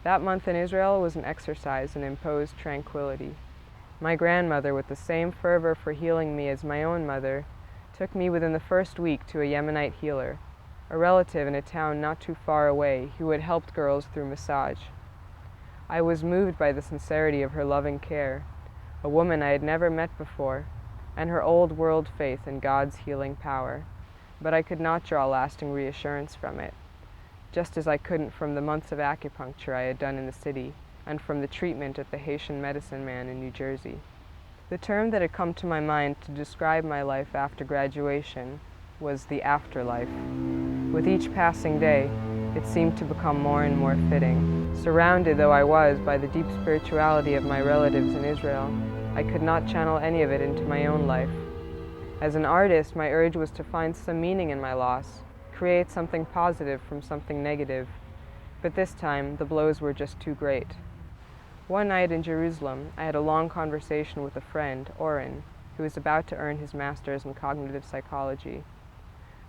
That month in Israel was an exercise in imposed tranquility. My grandmother, with the same fervor for healing me as my own mother, took me within the first week to a Yemenite healer, a relative in a town not too far away who had helped girls through massage. I was moved by the sincerity of her loving care, a woman I had never met before, and her old world faith in God's healing power, but I could not draw lasting reassurance from it, just as I couldn't from the months of acupuncture I had done in the city, and from the treatment at the Haitian medicine man in New Jersey. The term that had come to my mind to describe my life after graduation was the afterlife. With each passing day, it seemed to become more and more fitting. Surrounded though I was by the deep spirituality of my relatives in Israel, I could not channel any of it into my own life. As an artist, my urge was to find some meaning in my loss, create something positive from something negative, but this time the blows were just too great. One night in Jerusalem, I had a long conversation with a friend, Oren, who was about to earn his master's in cognitive psychology.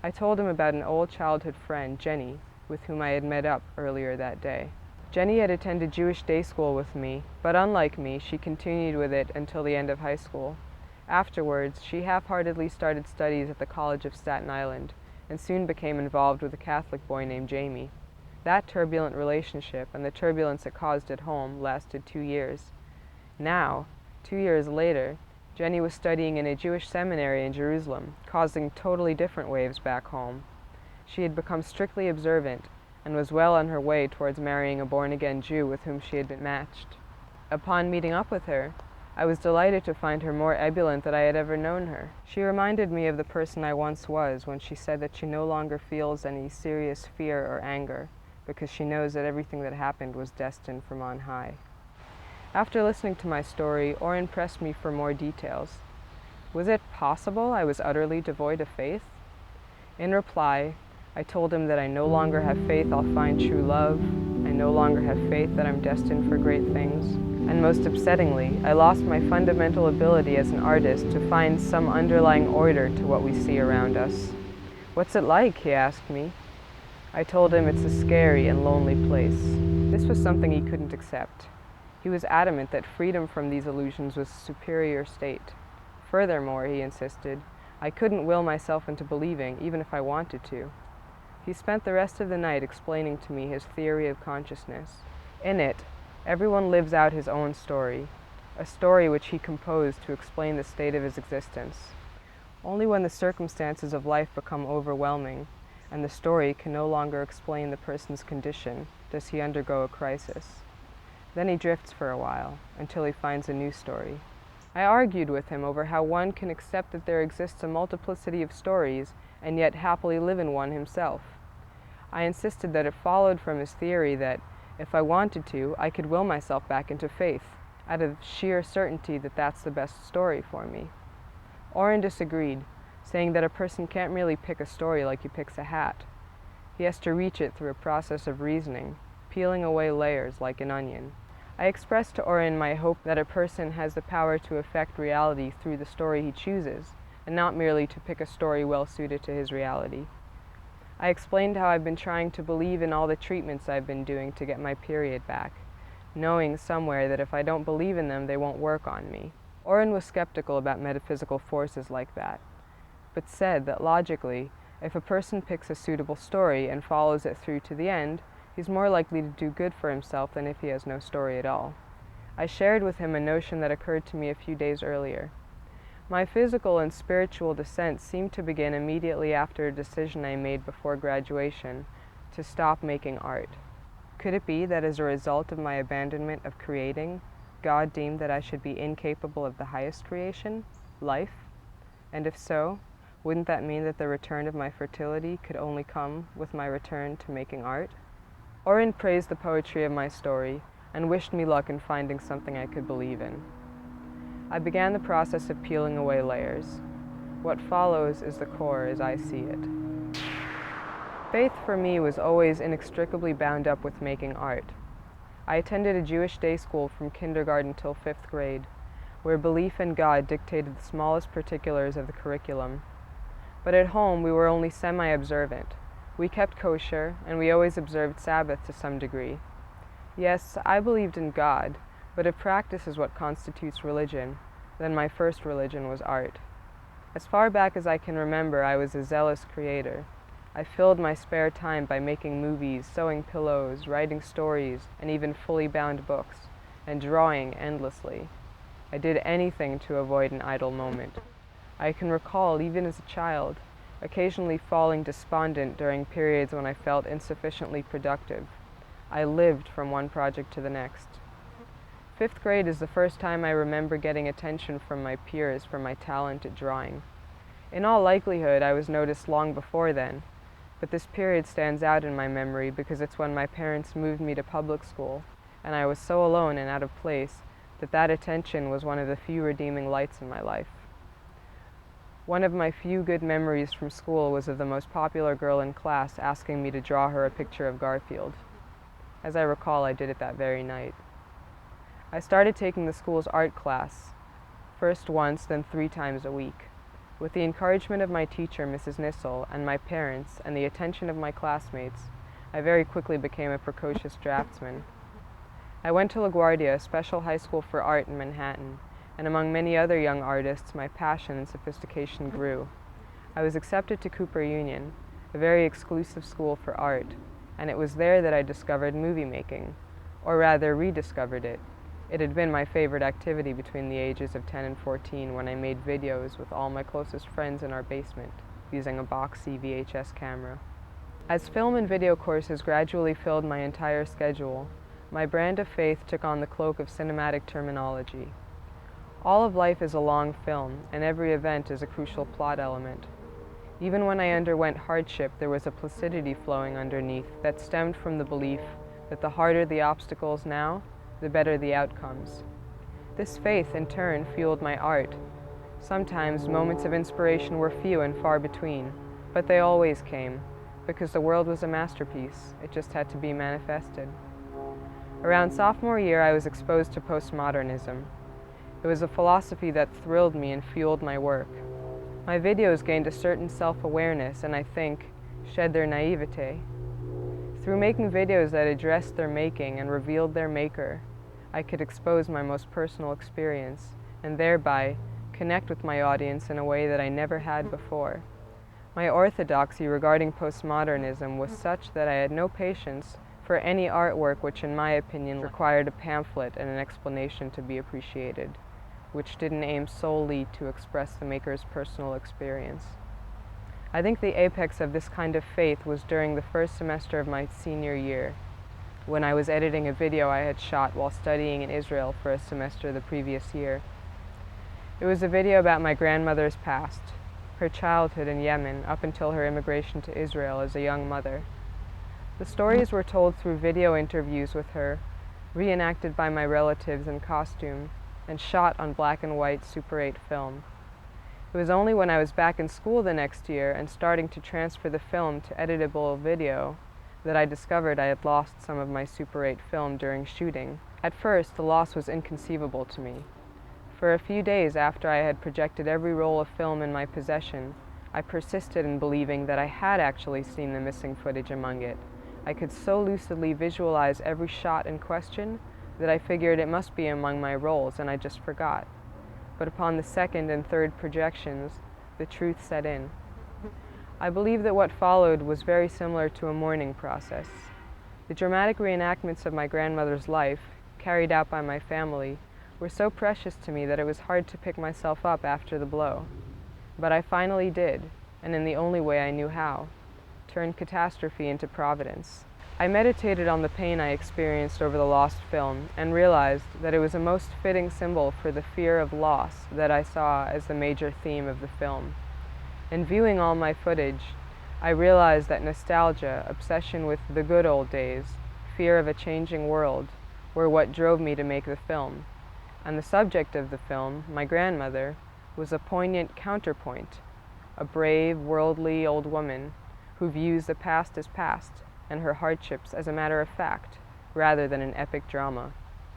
I told him about an old childhood friend, Jenny, with whom I had met up earlier that day. Jenny had attended Jewish day school with me, but unlike me, she continued with it until the end of high school. Afterwards, she half-heartedly started studies at the College of Staten Island, and soon became involved with a Catholic boy named Jamie. That turbulent relationship, and the turbulence it caused at home, lasted 2 years. Now, 2 years later, Jenny was studying in a Jewish seminary in Jerusalem, causing totally different waves back home. She had become strictly observant, and was well on her way towards marrying a born-again Jew with whom she had been matched. Upon meeting up with her, I was delighted to find her more ebullient than I had ever known her. She reminded me of the person I once was when she said that she no longer feels any serious fear or anger, because she knows that everything that happened was destined from on high. After listening to my story, Oren pressed me for more details. Was it possible I was utterly devoid of faith? In reply, I told him that I no longer have faith I'll find true love, I no longer have faith that I'm destined for great things, and most upsettingly, I lost my fundamental ability as an artist to find some underlying order to what we see around us. "What's it like?" he asked me. I told him it's a scary and lonely place. This was something he couldn't accept. He was adamant that freedom from these illusions was a superior state. Furthermore, he insisted, I couldn't will myself into believing, even if I wanted to. He spent the rest of the night explaining to me his theory of consciousness. In it, everyone lives out his own story, a story which he composed to explain the state of his existence. Only when the circumstances of life become overwhelming, and the story can no longer explain the person's condition, does he undergo a crisis. Then he drifts for a while, until he finds a new story. I argued with him over how one can accept that there exists a multiplicity of stories, and yet happily live in one himself. I insisted that it followed from his theory that, if I wanted to, I could will myself back into faith, out of sheer certainty that that's the best story for me. Oren disagreed, saying that a person can't really pick a story like he picks a hat. He has to reach it through a process of reasoning, peeling away layers like an onion. I expressed to Oren my hope that a person has the power to affect reality through the story he chooses, and not merely to pick a story well suited to his reality. I explained how I've been trying to believe in all the treatments I've been doing to get my period back, knowing somewhere that if I don't believe in them, they won't work on me. Oren was skeptical about metaphysical forces like that, but said that logically, if a person picks a suitable story and follows it through to the end, he's more likely to do good for himself than if he has no story at all. I shared with him a notion that occurred to me a few days earlier. My physical and spiritual descent seemed to begin immediately after a decision I made before graduation to stop making art. Could it be that as a result of my abandonment of creating, God deemed that I should be incapable of the highest creation, life? And if so, wouldn't that mean that the return of my fertility could only come with my return to making art? Oren praised the poetry of my story and wished me luck in finding something I could believe in. I began the process of peeling away layers. What follows is the core as I see it. Faith for me was always inextricably bound up with making art. I attended a Jewish day school from kindergarten till 5th grade, where belief in God dictated the smallest particulars of the curriculum. But at home we were only semi-observant. We kept kosher, and we always observed Sabbath to some degree. Yes, I believed in God, but if practice is what constitutes religion, then my first religion was art. As far back as I can remember, I was a zealous creator. I filled my spare time by making movies, sewing pillows, writing stories, and even fully bound books, and drawing endlessly. I did anything to avoid an idle moment. I can recall, even as a child, occasionally falling despondent during periods when I felt insufficiently productive. I lived from one project to the next. Fifth grade is the first time I remember getting attention from my peers for my talent at drawing. In all likelihood, I was noticed long before then, but this period stands out in my memory because it's when my parents moved me to public school, and I was so alone and out of place that attention was one of the few redeeming lights in my life. One of my few good memories from school was of the most popular girl in class asking me to draw her a picture of Garfield. As I recall, I did it that very night. I started taking the school's art class, first once, then 3 times a week. With the encouragement of my teacher, Mrs. Nissel, and my parents, and the attention of my classmates, I very quickly became a precocious draftsman. I went to LaGuardia, a special high school for art in Manhattan, and among many other young artists, my passion and sophistication grew. I was accepted to Cooper Union, a very exclusive school for art, and it was there that I discovered movie making, or rather rediscovered it. It had been my favorite activity between the ages of 10 and 14 when I made videos with all my closest friends in our basement, using a boxy VHS camera. As film and video courses gradually filled my entire schedule, my brand of faith took on the cloak of cinematic terminology. All of life is a long film, and every event is a crucial plot element. Even when I underwent hardship, there was a placidity flowing underneath that stemmed from the belief that the harder the obstacles now, the better the outcomes. This faith, in turn, fueled my art. Sometimes moments of inspiration were few and far between, but they always came, because the world was a masterpiece. It just had to be manifested. Around sophomore year, I was exposed to postmodernism. It was a philosophy that thrilled me and fueled my work. My videos gained a certain self-awareness and, I think, shed their naivete. Through making videos that addressed their making and revealed their maker, I could expose my most personal experience and thereby connect with my audience in a way that I never had before. My orthodoxy regarding postmodernism was such that I had no patience for any artwork which, in my opinion, required a pamphlet and an explanation to be appreciated, which didn't aim solely to express the maker's personal experience. I think the apex of this kind of faith was during the first semester of my senior year, when I was editing a video I had shot while studying in Israel for a semester the previous year. It was a video about my grandmother's past, her childhood in Yemen up until her immigration to Israel as a young mother. The stories were told through video interviews with her, reenacted by my relatives in costume, and shot on black and white Super 8 film. It was only when I was back in school the next year and starting to transfer the film to editable video that I discovered I had lost some of my Super 8 film during shooting. At first, the loss was inconceivable to me. For a few days after I had projected every roll of film in my possession, I persisted in believing that I had actually seen the missing footage among it. I could so lucidly visualize every shot in question that I figured it must be among my rolls, and I just forgot. But upon the second and third projections, the truth set in. I believe that what followed was very similar to a mourning process. The dramatic reenactments of my grandmother's life, carried out by my family, were so precious to me that it was hard to pick myself up after the blow. But I finally did, and in the only way I knew how, turned catastrophe into providence. I meditated on the pain I experienced over the lost film and realized that it was a most fitting symbol for the fear of loss that I saw as the major theme of the film. In viewing all my footage, I realized that nostalgia, obsession with the good old days, fear of a changing world, were what drove me to make the film. And the subject of the film, my grandmother, was a poignant counterpoint, a brave, worldly old woman who views the past as past and her hardships as a matter of fact, rather than an epic drama.